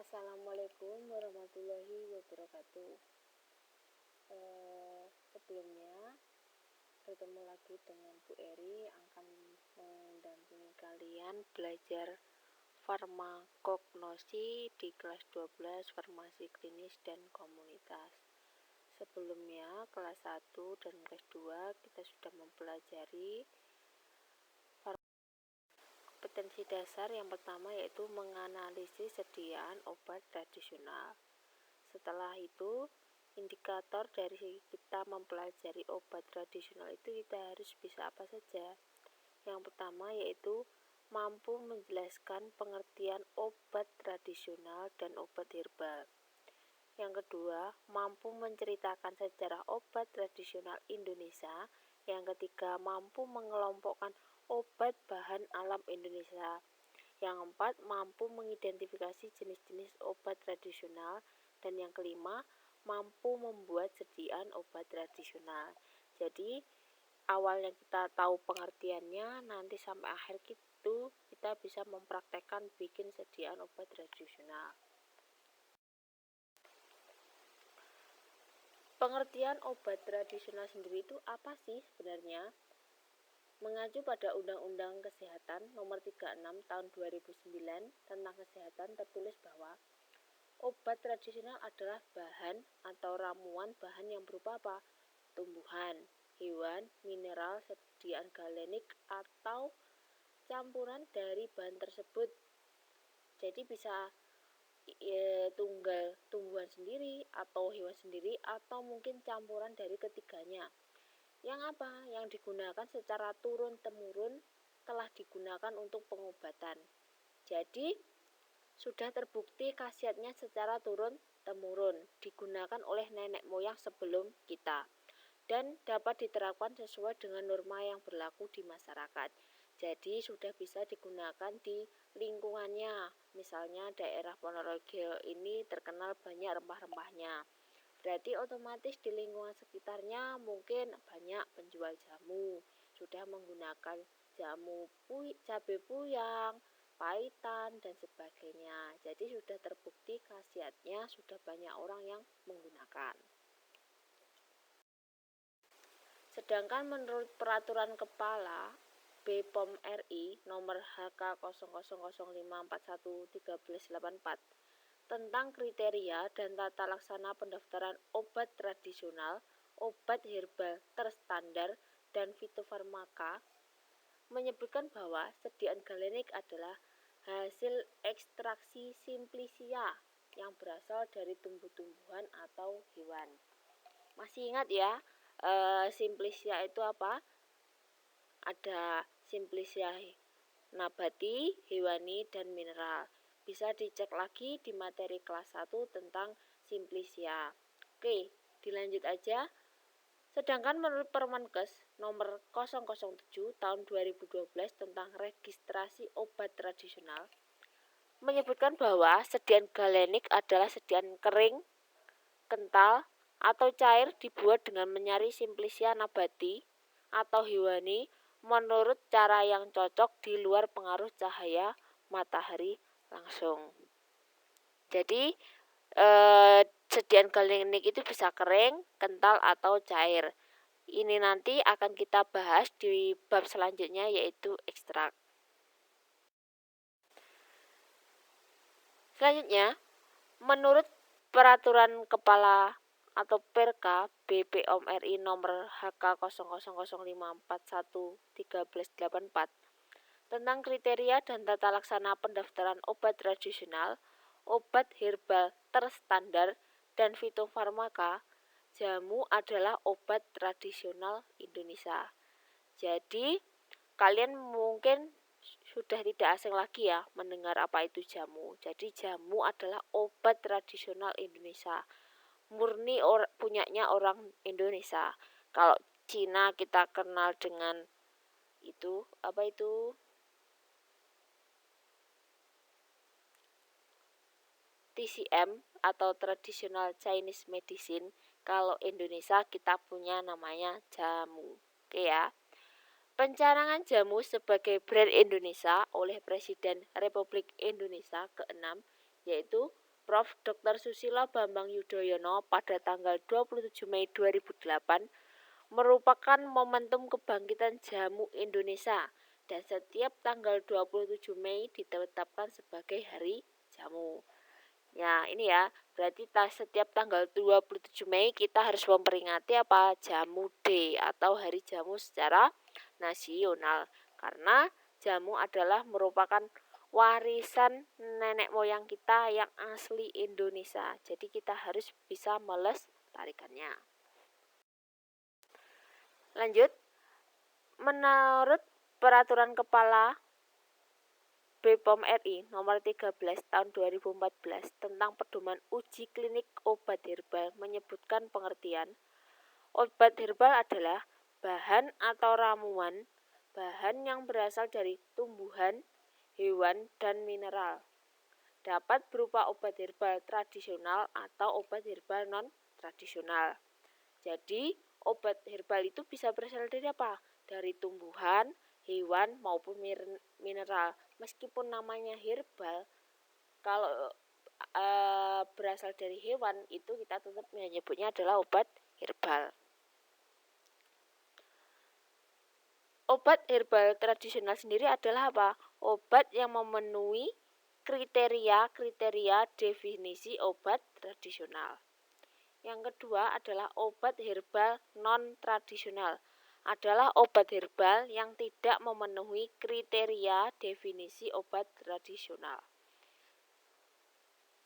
Assalamualaikum warahmatullahi wabarakatuh. Sebelumnya bertemu lagi dengan Bu Eri akan mendampingi kalian belajar farmakognosi di kelas 12 farmasi klinis dan komunitas. Sebelumnya kelas 1 dan kelas 2 kita sudah mempelajari kompetensi dasar. Yang pertama yaitu menganalisis sediaan obat tradisional. Setelah itu, indikator dari kita mempelajari obat tradisional itu kita harus bisa apa saja. Yang pertama yaitu mampu menjelaskan pengertian obat tradisional dan obat herbal. Yang kedua, mampu menceritakan sejarah obat tradisional Indonesia. Yang ketiga, mampu mengelompokkan obat bahan alam Indonesia. Yang keempat, mampu mengidentifikasi jenis-jenis obat tradisional. Dan yang kelima, mampu membuat sediaan obat tradisional. Jadi, awalnya kita tahu pengertiannya, nanti sampai akhir itu kita bisa mempraktekkan bikin sediaan obat tradisional. Pengertian obat tradisional sendiri itu apa sih sebenarnya? Mengacu pada Undang-Undang Kesehatan Nomor 36 Tahun 2009 tentang kesehatan tertulis bahwa obat tradisional adalah bahan atau ramuan bahan yang berupa apa? Tumbuhan, hewan, mineral, sediaan galenik atau campuran dari bahan tersebut. Jadi bisa tunggal tumbuhan sendiri atau hewan sendiri atau mungkin campuran dari ketiganya. Yang apa? Yang digunakan secara turun-temurun telah digunakan untuk pengobatan. Jadi sudah terbukti khasiatnya secara turun-temurun digunakan oleh nenek moyang sebelum kita dan dapat diterapkan sesuai dengan norma yang berlaku di masyarakat. Jadi sudah bisa digunakan di lingkungannya. Misalnya daerah Ponorogo ini terkenal banyak rempah-rempahnya. Berarti otomatis di lingkungan sekitarnya mungkin banyak penjual jamu. Sudah menggunakan jamu cabai puyang, paitan, dan sebagainya. Jadi sudah terbukti khasiatnya, sudah banyak orang yang menggunakan. Sedangkan menurut Peraturan Kepala BPOM RI nomor HK 0005411384 tentang kriteria dan tata laksana pendaftaran obat tradisional, obat herbal terstandar, dan fitofarmaka menyebutkan bahwa sediaan galenik adalah hasil ekstraksi simplicia yang berasal dari tumbuh-tumbuhan atau hewan. Masih ingat ya, simplicia itu apa? Ada simplicia nabati, hewani, dan mineral. Bisa dicek lagi di materi kelas 1 tentang simplicia. Oke, dilanjut aja. Sedangkan menurut Permenkes nomor 007 tahun 2012 tentang registrasi obat tradisional menyebutkan bahwa sediaan galenik adalah sediaan kering, kental, atau cair dibuat dengan menyari simplicia nabati atau hewani menurut cara yang cocok di luar pengaruh cahaya matahari langsung. Jadi sediaan galenik itu bisa kering, kental, atau cair. Ini nanti akan kita bahas di bab selanjutnya yaitu ekstrak. Selanjutnya, menurut Peraturan Kepala atau Perka BPOM RI nomor HK 0005411384 tentang kriteria dan tata laksana pendaftaran obat tradisional, obat herbal terstandar, dan fitofarmaka, jamu adalah obat tradisional Indonesia. Jadi, kalian mungkin sudah tidak asing lagi ya mendengar apa itu jamu. Jadi jamu adalah obat tradisional Indonesia. Murni punyanya orang Indonesia. Kalau Cina kita kenal dengan itu apa itu? TCM atau Traditional Chinese Medicine. Kalau Indonesia kita punya namanya jamu. Oke ya. Pencanangan jamu sebagai brand Indonesia oleh Presiden Republik Indonesia ke-6 yaitu Prof. Dr. Susilo Bambang Yudhoyono pada tanggal 27 Mei 2008 merupakan momentum kebangkitan jamu Indonesia dan setiap tanggal 27 Mei ditetapkan sebagai Hari Jamu. Ya, ini ya, berarti setiap tanggal 27 Mei kita harus memperingati apa? Jamu Day atau Hari Jamu secara nasional. Karena jamu adalah merupakan warisan nenek moyang kita yang asli Indonesia. Jadi kita harus bisa melestarikannya. Lanjut, menurut Peraturan Kepala BPOM RI nomor 13 tahun 2014 tentang pedoman uji klinik obat herbal menyebutkan pengertian obat herbal adalah bahan atau ramuan bahan yang berasal dari tumbuhan, hewan, dan mineral. Dapat berupa obat herbal tradisional atau obat herbal non-tradisional. Jadi, obat herbal itu bisa berasal dari apa? Dari tumbuhan, hewan, maupun mineral. Meskipun namanya herbal, kalau berasal dari hewan, itu kita tetap menyebutnya adalah obat herbal. Obat herbal tradisional sendiri adalah apa? Obat yang memenuhi kriteria definisi obat tradisional. Yang kedua adalah obat herbal non-tradisional. Adalah obat herbal yang tidak memenuhi kriteria definisi obat tradisional.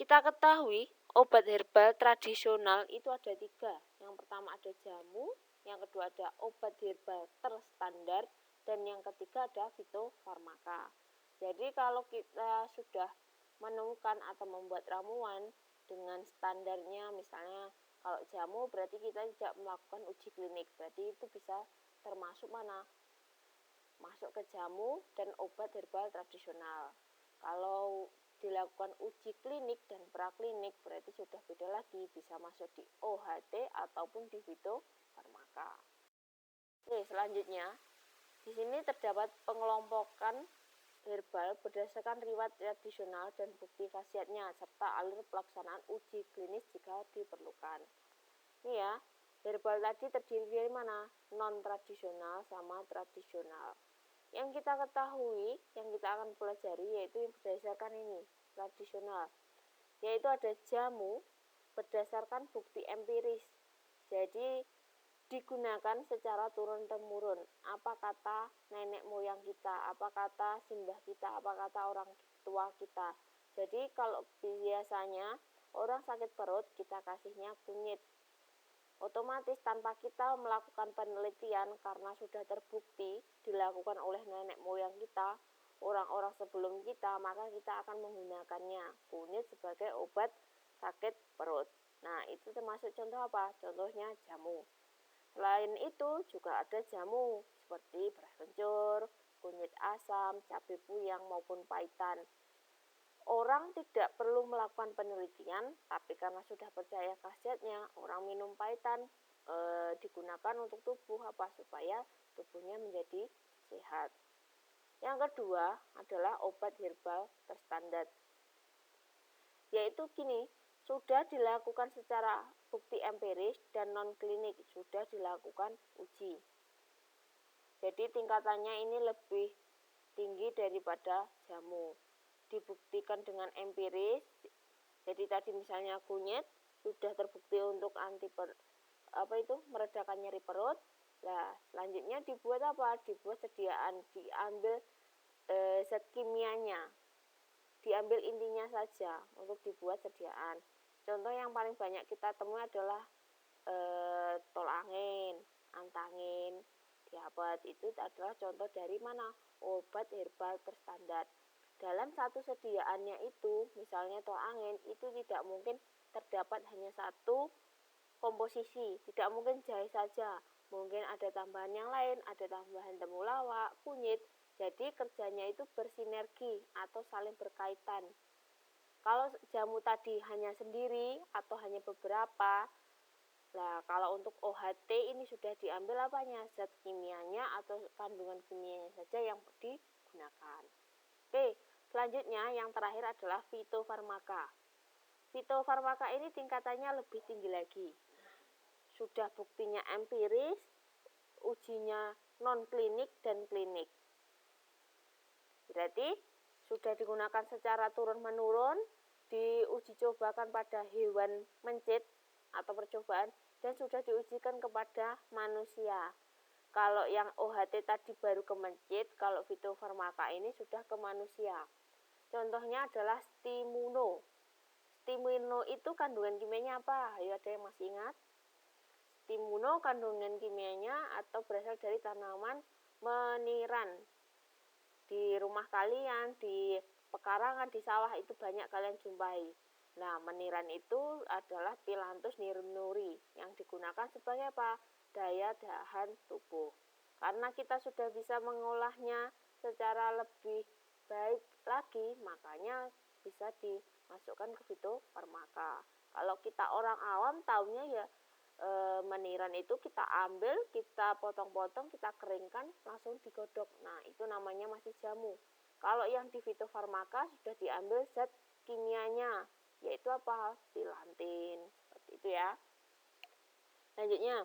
Kita ketahui obat herbal tradisional itu ada 3. Yang pertama ada jamu, yang kedua ada obat herbal terstandar, dan yang ketiga ada fitofarmaka. Jadi kalau kita sudah menemukan atau membuat ramuan dengan standarnya, misalnya kalau jamu berarti kita tidak melakukan uji klinik, berarti itu bisa termasuk mana? Masuk ke jamu dan obat herbal tradisional. Kalau dilakukan uji klinik dan praklinik berarti sudah beda lagi, bisa masuk di OHT ataupun di fitofarmaka. Oke, selanjutnya di sini terdapat pengelompokan herbal berdasarkan riwayat tradisional dan bukti khasiatnya serta alur pelaksanaan uji klinis jika diperlukan. Ini ya, herbal tadi terdiri dari mana? Non-tradisional sama tradisional. Yang kita ketahui, yang kita akan pelajari yaitu yang berdasarkan ini, tradisional. Yaitu ada jamu berdasarkan bukti empiris. Jadi digunakan secara turun-temurun. Apa kata nenek moyang kita, apa kata simbah kita, apa kata orang tua kita. Jadi kalau biasanya orang sakit perut kita kasihnya kunyit. Otomatis tanpa kita melakukan penelitian karena sudah terbukti dilakukan oleh nenek moyang kita, orang-orang sebelum kita, maka kita akan menggunakannya kunyit sebagai obat sakit perut. Nah, itu termasuk contoh apa? Contohnya jamu. Selain itu juga ada jamu seperti beras kencur, kunyit asam, cabai buyang maupun pahitan. Orang tidak perlu melakukan penelitian, tapi karena sudah percaya khasiatnya, orang minum pahitan digunakan untuk tubuh apa? Supaya tubuhnya menjadi sehat. Yang kedua adalah obat herbal terstandar. Yaitu gini, sudah dilakukan secara bukti empiris dan non-klinik, sudah dilakukan uji. Jadi tingkatannya ini lebih tinggi daripada jamu. Dibuktikan dengan empiris. Jadi tadi misalnya kunyit sudah terbukti untuk meredakan nyeri perut. Nah, selanjutnya dibuat apa? Dibuat sediaan, diambil zat kimianya. Diambil intinya saja untuk dibuat sediaan. Contoh yang paling banyak kita temui adalah tol angin, antangin, diabat. Itu adalah contoh dari mana? Obat herbal terstandar. Dalam satu sediaannya itu, misalnya tol angin, itu tidak mungkin terdapat hanya satu komposisi, tidak mungkin jahe saja, mungkin ada tambahan yang lain, ada tambahan temulawak, kunyit. Jadi kerjanya itu bersinergi atau saling berkaitan. Kalau jamu tadi hanya sendiri atau hanya beberapa, nah kalau untuk OHT ini sudah diambil apanya? Zat kimianya atau kandungan kimianya saja yang digunakan. Oke, selanjutnya yang terakhir adalah fitofarmaka. Fitofarmaka ini tingkatannya lebih tinggi lagi. Sudah buktinya empiris, ujinya non-klinik dan klinik. Berarti sudah digunakan secara turun-menurun, diuji cobakan pada hewan mencit atau percobaan, dan sudah diujikan kepada manusia. Kalau yang OHT tadi baru ke mencit, kalau fitofarmaka ini sudah ke manusia. Contohnya adalah stimuno. Stimuno itu kandungan kimianya apa? Ayo, ada yang masih ingat? Stimuno kandungan kimianya atau berasal dari tanaman meniran. Di rumah kalian, di pekarangan, di sawah itu banyak kalian jumpai. Nah, meniran itu adalah Phyllanthus nirnuri yang digunakan sebagai apa? Daya tahan tubuh. Karena kita sudah bisa mengolahnya secara lebih baik lagi, makanya bisa dimasukkan ke fitofarmaka. Kalau kita orang awam taunya ya meniran itu kita ambil, kita potong-potong, kita keringkan, langsung digodok. Nah, itu namanya masih jamu. Kalau yang di fitofarmaka sudah diambil zat kimianya, yaitu apa? Phyllantin. Seperti itu ya. Selanjutnya,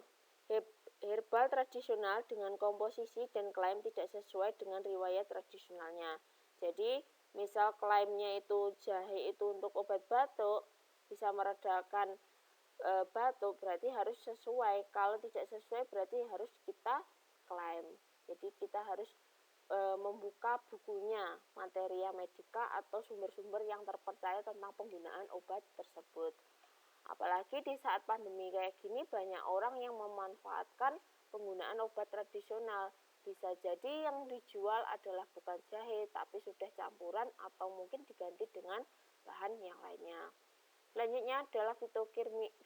herbal tradisional dengan komposisi dan klaim tidak sesuai dengan riwayat tradisionalnya. Jadi, misal klaimnya itu jahe itu untuk obat batuk, bisa meredakan batuk, berarti harus sesuai. Kalau tidak sesuai berarti harus kita klaim. Jadi kita harus membuka bukunya, Materia Medica atau sumber-sumber yang terpercaya tentang penggunaan obat tersebut. Apalagi di saat pandemi kayak gini, banyak orang yang memanfaatkan penggunaan obat tradisional. Bisa jadi yang dijual adalah bukan jahe, tapi sudah campuran atau mungkin diganti dengan bahan yang lainnya. Selanjutnya adalah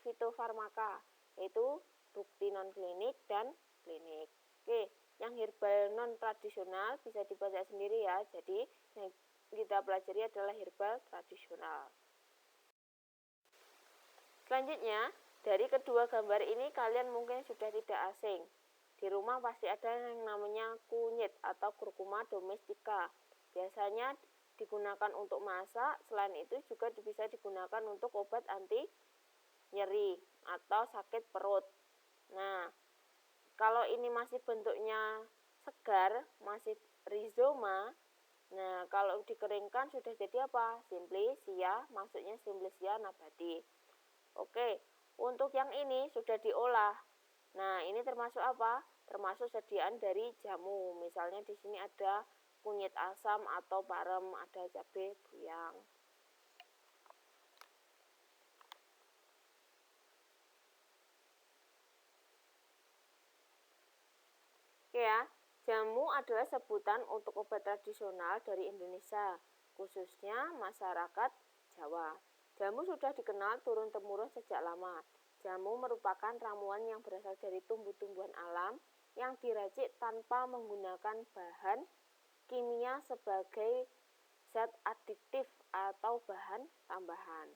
fitofarmaka, yaitu bukti non-klinik dan klinik. Oke, yang herbal non-tradisional bisa dibaca sendiri ya. Jadi yang kita pelajari adalah herbal tradisional. Selanjutnya, dari kedua gambar ini kalian mungkin sudah tidak asing. Di rumah pasti ada yang namanya kunyit atau curcuma domestica. Biasanya digunakan untuk masak, selain itu juga bisa digunakan untuk obat anti nyeri atau sakit perut. Nah, kalau ini masih bentuknya segar, masih rhizoma, nah kalau dikeringkan sudah jadi apa? Simplicia, maksudnya Simplicia nabati. Oke, untuk yang ini sudah diolah. Nah, ini termasuk apa? Termasuk sediaan dari jamu. Misalnya di sini ada kunyit asam atau parem, ada cabai buyang. Oke ya, jamu adalah sebutan untuk obat tradisional dari Indonesia, khususnya masyarakat Jawa. Jamu sudah dikenal turun-temurun sejak lama. Jamu merupakan ramuan yang berasal dari tumbuh-tumbuhan alam yang diracik tanpa menggunakan bahan kimia sebagai zat adiktif atau bahan tambahan.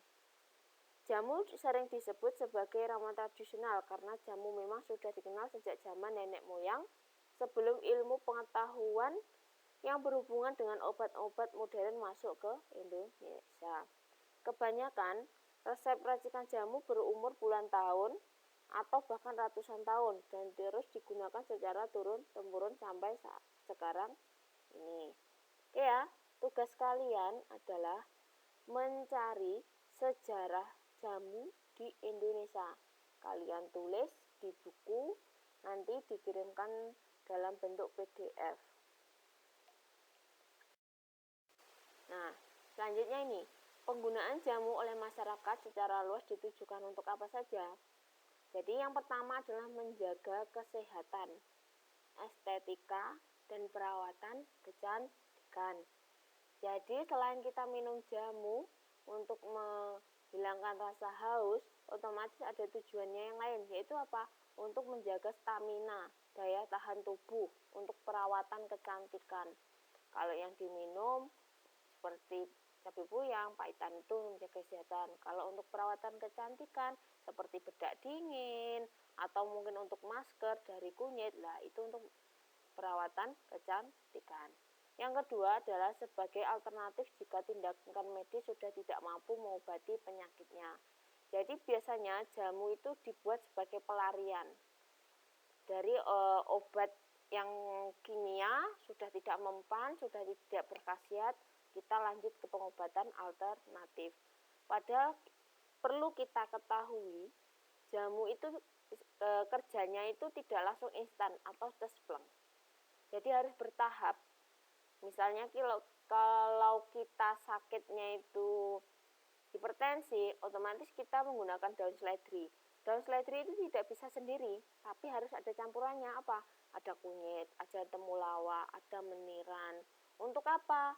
Jamu sering disebut sebagai ramuan tradisional karena jamu memang sudah dikenal sejak zaman nenek moyang sebelum ilmu pengetahuan yang berhubungan dengan obat-obat modern masuk ke Indonesia. Kebanyakan resep racikan jamu berumur puluhan tahun atau bahkan ratusan tahun dan terus digunakan secara turun-temurun sampai sekarang ini. Oke ya, tugas kalian adalah mencari sejarah jamu di Indonesia. Kalian tulis di buku, nanti dikirimkan dalam bentuk PDF. Nah, selanjutnya ini, penggunaan jamu oleh masyarakat secara luas ditujukan untuk apa saja? Jadi yang pertama adalah menjaga kesehatan, estetika, dan perawatan kecantikan. Jadi selain kita minum jamu untuk menghilangkan rasa haus, otomatis ada tujuannya yang lain, yaitu apa? Untuk menjaga stamina, daya tahan tubuh, untuk perawatan kecantikan. Kalau yang diminum seperti cabai buyang, pahitan itu menjaga kesehatan. Kalau untuk perawatan kecantikan seperti bedak dingin atau mungkin untuk masker dari kunyit, lah itu untuk perawatan kecantikan. Yang kedua adalah sebagai alternatif jika tindakan medis sudah tidak mampu mengobati penyakitnya. Jadi biasanya jamu itu dibuat sebagai pelarian dari obat yang kimia sudah tidak mempan, sudah tidak berkhasiat, kita lanjut ke pengobatan alternatif. Padahal perlu kita ketahui, jamu itu kerjanya itu tidak langsung instan atau cespleng. Jadi harus bertahap. Misalnya kalau kita sakitnya itu hipertensi, otomatis kita menggunakan daun seledri. Daun seledri itu tidak bisa sendiri, tapi harus ada campurannya. Apa? Ada kunyit, ada temulawak, ada meniran. Untuk apa?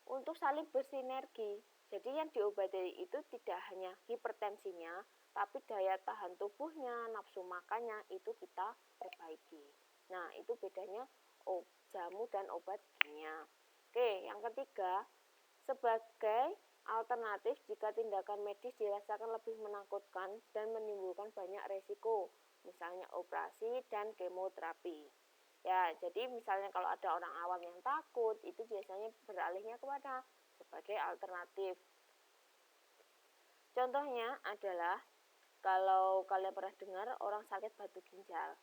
Untuk saling bersinergi. Jadi yang diobati itu tidak hanya hipertensinya, tapi daya tahan tubuhnya, nafsu makannya itu kita perbaiki. Nah, itu bedanya jamu dan obat kimia. Oke, yang ketiga, sebagai alternatif jika tindakan medis dirasakan lebih menakutkan dan menimbulkan banyak resiko, misalnya operasi dan kemoterapi. Ya, jadi misalnya kalau ada orang awam yang takut, itu biasanya beralihnya kemana? Sebagai alternatif. Contohnya adalah kalau kalian pernah dengar orang sakit batu ginjal.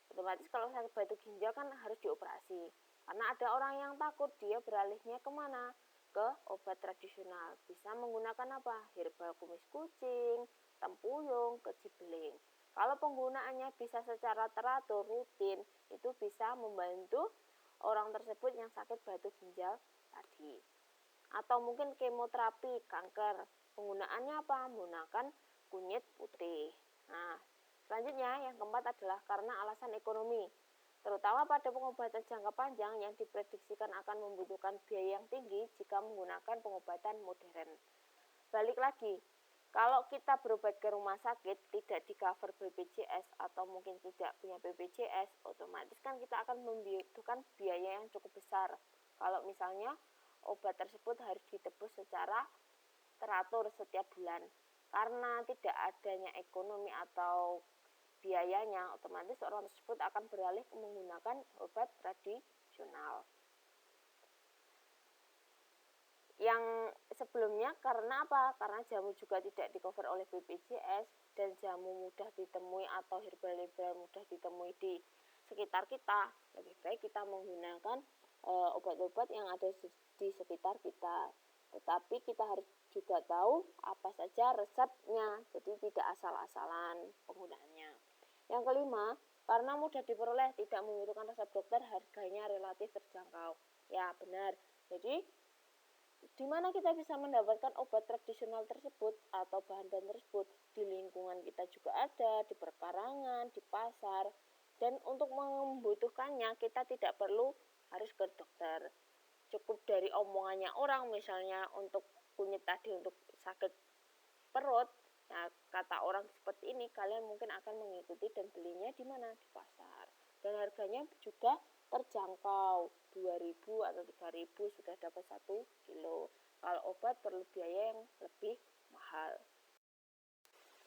Otomatis kalau sakit batu ginjal kan harus dioperasi. Karena ada orang yang takut, dia beralihnya kemana? Ke obat tradisional. Bisa menggunakan apa? Herbal kumis kucing, tempuyung, kecibeling. Kalau penggunaannya bisa secara teratur, rutin, itu bisa membantu orang tersebut yang sakit batu ginjal tadi. Atau mungkin kemoterapi kanker. Penggunaannya apa? Menggunakan kunyit putih. Nah, selanjutnya yang keempat adalah karena alasan ekonomi, terutama pada pengobatan jangka panjang yang diprediksikan akan membutuhkan biaya yang tinggi jika menggunakan pengobatan modern. Balik lagi, kalau kita berobat ke rumah sakit tidak di cover BPJS atau mungkin tidak punya BPJS, otomatis kan kita akan membutuhkan biaya yang cukup besar. Kalau misalnya obat tersebut harus ditebus secara teratur setiap bulan. Karena tidak adanya ekonomi atau biayanya, otomatis orang tersebut akan beralih menggunakan obat tradisional. Yang sebelumnya karena apa? Karena jamu juga tidak di-cover oleh BPJS dan jamu mudah ditemui atau herbal-herbal mudah ditemui di sekitar kita. Lebih baik kita menggunakan obat-obat yang ada di sekitar kita. Tetapi kita harus juga tahu apa saja resepnya, jadi tidak asal-asalan penggunaannya. Yang kelima, karena mudah diperoleh, tidak membutuhkan resep dokter, harganya relatif terjangkau. Ya, benar. Jadi, di mana kita bisa mendapatkan obat tradisional tersebut atau bahan-bahan tersebut? Di lingkungan kita juga ada, di perkarangan, di pasar. Dan untuk membutuhkannya, kita tidak perlu harus ke dokter. Cukup dari omongannya orang, misalnya untuk kunyit tadi untuk sakit perut. Nah, kata orang seperti ini, kalian mungkin akan mengikuti dan belinya di mana? Di pasar. Dan harganya juga terjangkau, 2.000 atau 3.000 sudah dapat 1 kilo. Kalau obat perlu biaya yang lebih mahal.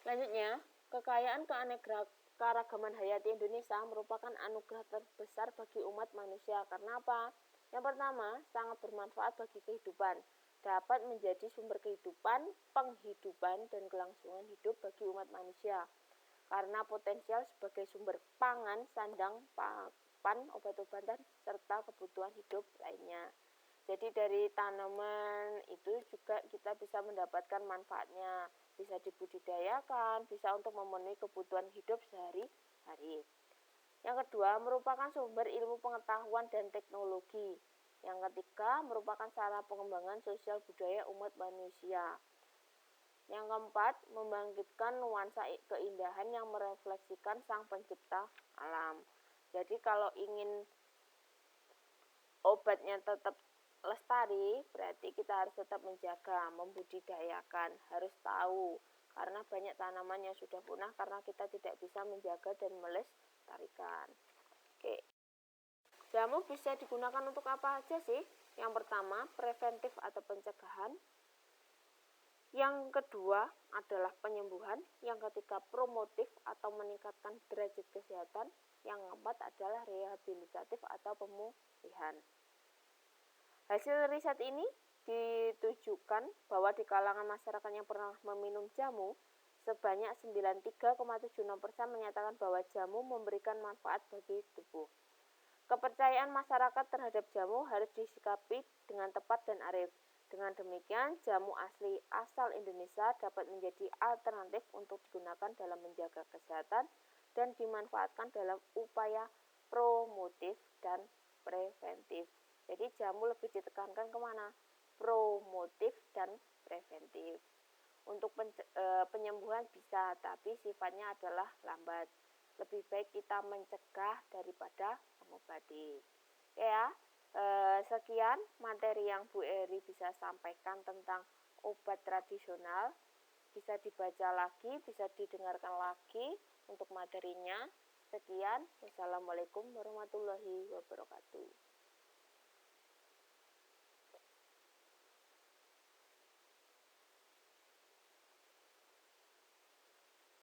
Selanjutnya, kekayaan keanekaragaman hayati Indonesia merupakan anugerah terbesar bagi umat manusia. Karena apa? Yang pertama, sangat bermanfaat bagi kehidupan. Dapat menjadi sumber kehidupan, penghidupan, dan kelangsungan hidup bagi umat manusia. Karena potensial sebagai sumber pangan, sandang, papan, obat-obatan, serta kebutuhan hidup lainnya. Jadi dari tanaman itu juga kita bisa mendapatkan manfaatnya. Bisa dibudidayakan, bisa untuk memenuhi kebutuhan hidup sehari-hari. Yang kedua, merupakan sumber ilmu pengetahuan dan teknologi. Yang ketiga, merupakan sarana pengembangan sosial budaya umat manusia. Yang keempat, membangkitkan nuansa keindahan yang merefleksikan sang pencipta alam. Jadi kalau ingin obatnya tetap lestari, berarti kita harus tetap menjaga, membudidayakan, harus tahu. Karena banyak tanaman yang sudah punah karena kita tidak bisa menjaga dan melestarikan. Oke. Jamu bisa digunakan untuk apa aja sih? Yang pertama, preventif atau pencegahan. Yang kedua adalah penyembuhan. Yang ketiga, promotif atau meningkatkan derajat kesehatan. Yang keempat adalah rehabilitatif atau pemulihan. Hasil riset ini ditujukan bahwa di kalangan masyarakat yang pernah meminum jamu, sebanyak 93,76% menyatakan bahwa jamu memberikan manfaat bagi tubuh. Kepercayaan masyarakat terhadap jamu harus disikapi dengan tepat dan arif. Dengan demikian, jamu asli asal Indonesia dapat menjadi alternatif untuk digunakan dalam menjaga kesehatan dan dimanfaatkan dalam upaya promotif dan preventif. Jadi jamu lebih ditekankan kemana? Promotif dan preventif. Untuk penyembuhan bisa, tapi sifatnya adalah lambat. Lebih baik kita mencegah daripada mengobati. Oke ya, sekian materi yang Bu Eri bisa sampaikan tentang obat tradisional. Bisa dibaca lagi, bisa didengarkan lagi untuk materinya. Sekian, wassalamualaikum warahmatullahi wabarakatuh.